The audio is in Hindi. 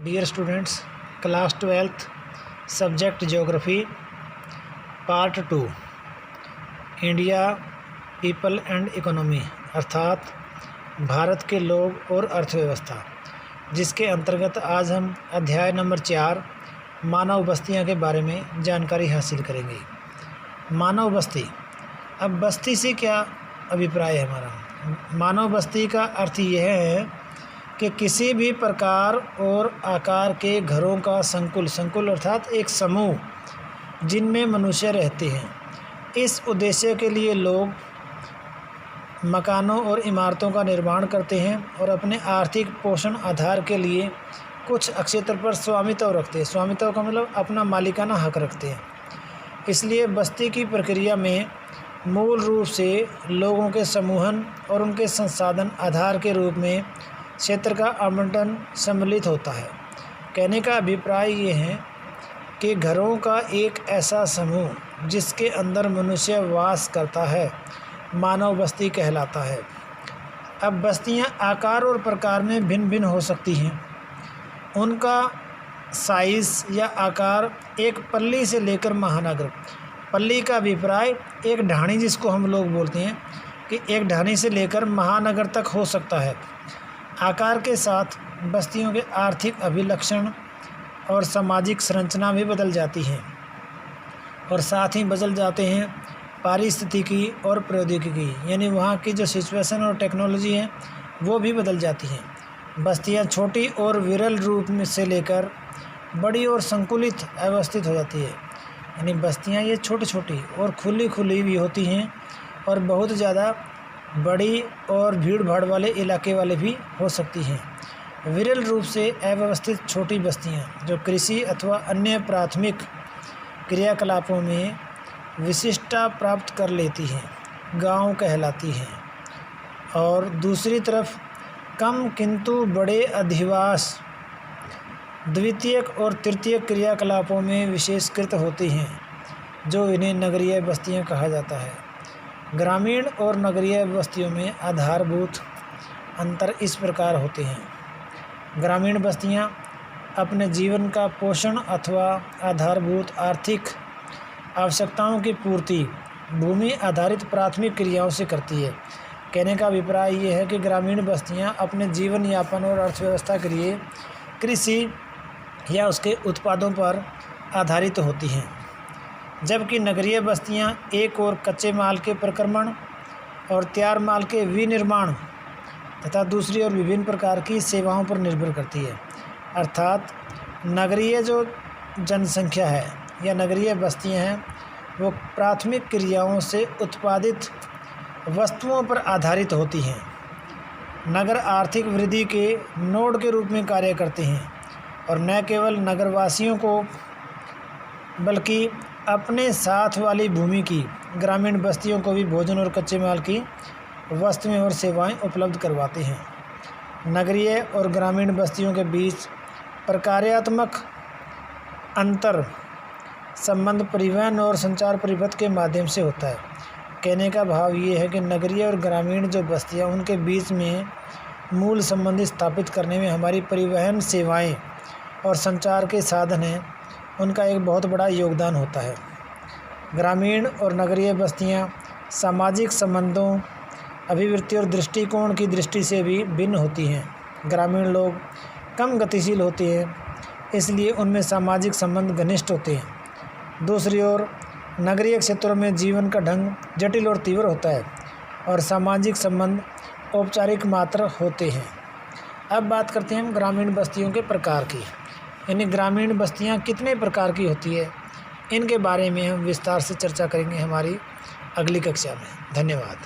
Dear students, class 12th subject geography part 2 India people and economy अर्थात भारत के लोग और अर्थव्यवस्था, जिसके अंतर्गत आज हम अध्याय नंबर 4 मानव बस्तियां के बारे में जानकारी हासिल करेंगे। मानव बस्ती, अब बस्ती से क्या अभिप्राय है हमारा। मानव बस्ती का अर्थ यह है कि किसी भी प्रकार और आकार के घरों का संकुल अर्थात एक समूह जिनमें मनुष्य रहते हैं। इस उद्देश्य के लिए लोग मकानों और इमारतों का निर्माण करते हैं और अपने आर्थिक पोषण आधार के लिए कुछ क्षेत्र पर स्वामित्व रखते हैं। स्वामित्व का मतलब अपना मालिकाना हक रखते हैं। इसलिए बस्ती की प्रक्रिया में मूल रूप से लोगों के समूहन और उनके संसाधन आधार के रूप में क्षेत्र का आवंटन सम्मिलित होता है। कहने का अभिप्राय ये है कि घरों का एक ऐसा समूह जिसके अंदर मनुष्य वास करता है मानव बस्ती कहलाता है। अब बस्तियां आकार और प्रकार में भिन्न भिन्न हो सकती हैं। उनका साइज़ या आकार एक पल्ली से लेकर महानगर, पल्ली का अभिप्राय एक ढाणी जिसको हम लोग बोलते हैं कि एक ढाणी से लेकर महानगर तक हो सकता है। आकार के साथ बस्तियों के आर्थिक अभिलक्षण और सामाजिक संरचना भी बदल जाती हैं और साथ ही बदल जाते हैं पारिस्थितिकी और प्रौद्योगिकी, यानी वहाँ की जो सिचुएशन और टेक्नोलॉजी है वो भी बदल जाती हैं। बस्तियाँ छोटी और विरल रूप में से लेकर बड़ी और संकुलित अवस्थित हो जाती है, यानी बस्तियाँ ये छोटी छोटी और खुली भी होती हैं और बहुत ज़्यादा बड़ी और भीड़ भाड़ वाले इलाके वाले भी हो सकती हैं। विरल रूप से अव्यवस्थित छोटी बस्तियां जो कृषि अथवा अन्य प्राथमिक क्रियाकलापों में विशिष्टता प्राप्त कर लेती हैं गांव कहलाती हैं। और दूसरी तरफ कम किंतु बड़े अधिवास द्वितीयक और तृतीयक क्रियाकलापों में विशेषकृत होती हैं जो इन्हें नगरीय बस्तियां कहा जाता है। ग्रामीण और नगरीय बस्तियों में आधारभूत अंतर इस प्रकार होते हैं। ग्रामीण बस्तियां अपने जीवन का पोषण अथवा आधारभूत आर्थिक आवश्यकताओं की पूर्ति भूमि आधारित प्राथमिक क्रियाओं से करती है। कहने का अभिप्राय ये है कि ग्रामीण बस्तियां अपने जीवन यापन और अर्थव्यवस्था के लिए कृषि या उसके उत्पादों पर आधारित होती हैं, जबकि नगरीय बस्तियां एक और कच्चे माल के प्रक्रमण और तैयार माल के विनिर्माण तथा दूसरी ओर विभिन्न प्रकार की सेवाओं पर निर्भर करती है। अर्थात नगरीय जो जनसंख्या है या नगरीय बस्तियां हैं वो प्राथमिक क्रियाओं से उत्पादित वस्तुओं पर आधारित होती हैं। नगर आर्थिक वृद्धि के नोड के रूप में कार्य करते हैं और न केवल नगरवासियों को बल्कि अपने साथ वाली भूमि की ग्रामीण बस्तियों को भी भोजन और कच्चे माल की वस्तुएं और सेवाएं उपलब्ध करवाते हैं। नगरीय और ग्रामीण बस्तियों के बीच प्रकार्यात्मक अंतर संबंध परिवहन और संचार परिपथ के माध्यम से होता है। कहने का भाव ये है कि नगरीय और ग्रामीण जो बस्तियां उनके बीच में मूल संबंध स्थापित करने में हमारी परिवहन सेवाएं और संचार के साधन हैं, उनका एक बहुत बड़ा योगदान होता है। ग्रामीण और नगरीय बस्तियां सामाजिक संबंधों, अभिवृत्ति और दृष्टिकोण की दृष्टि से भी भिन्न होती हैं। ग्रामीण लोग कम गतिशील होते हैं, इसलिए उनमें सामाजिक संबंध घनिष्ठ होते हैं। दूसरी ओर नगरीय क्षेत्रों में जीवन का ढंग जटिल और तीव्र होता है और सामाजिक संबंध औपचारिक मात्र होते हैं। अब बात करते हैं हम ग्रामीण बस्तियों के प्रकार की, यानी ग्रामीण बस्तियां कितने प्रकार की होती है, इनके बारे में हम विस्तार से चर्चा करेंगे हमारी अगली कक्षा में। धन्यवाद।